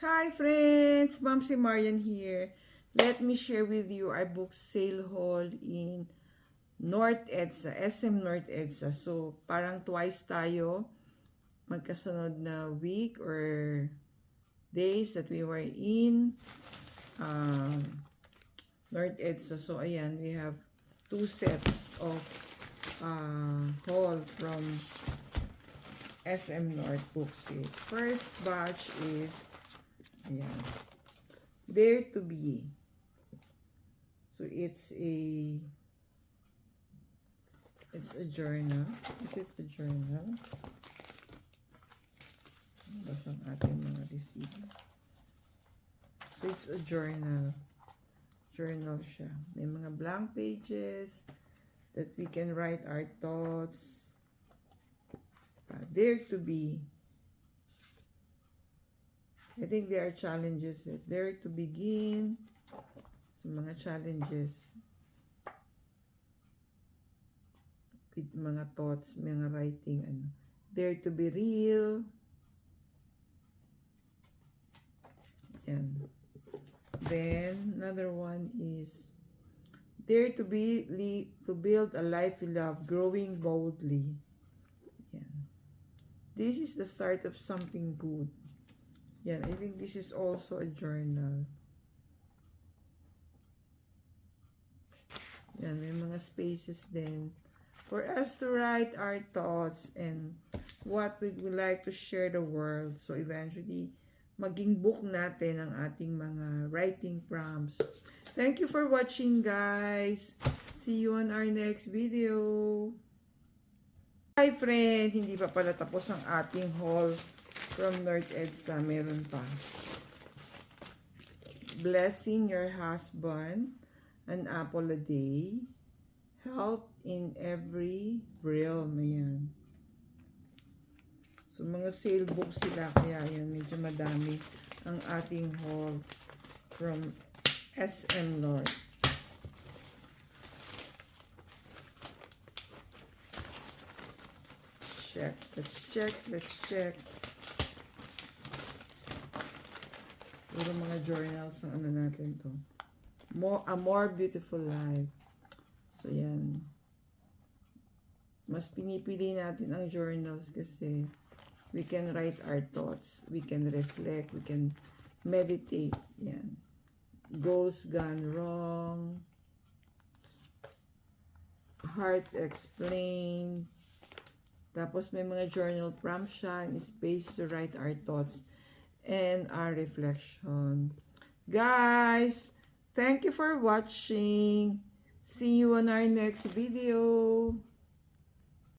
Hi friends! Mamsi Marian here. Let me share with you our book sale haul in North EDSA, SM North EDSA. So, parang twice tayo magkasunod na week or days that we were in North EDSA. So, ayan, we have two sets of haul from SM North book sale. First batch is ayan, Dare to Be. So it's a journal. Is it a journal? Basang ating mga receipt. So it's a journal. Journal siya. May mga blank pages that we can write our thoughts. Dare to Be. I think there are challenges. Dare to begin. So, mga challenges. With mga thoughts, mga writing. Dare to be real. Yan. Then, another one is Dare to build a life you love, growing boldly. Yan. This is the start of something good. Yan, I think this is also a journal. Yan, may mga spaces din for us to write our thoughts and what we would like to share the world. So, eventually, maging book natin ang ating mga writing prompts. Thank you for watching, guys. See you on our next video. Hi, friend! Hindi pa pala tapos ang ating haul from North EDSA. Meron pa. Blessing your husband, an apple a day, help in every realm. Ayan. So, mga sale books sila. Kaya yan, medyo madami ang ating haul from SM North. Check. Let's check. Let's check. Puro mga journals ang ano natin to. A more beautiful life. So, yan. Mas pinipili natin ang journals kasi we can write our thoughts. We can reflect. We can meditate. Yan. Goals gone wrong. Heart explained. Tapos may mga journal prompts siya and space to write our thoughts and our reflection. Guys, thank you for watching. See you on our next video.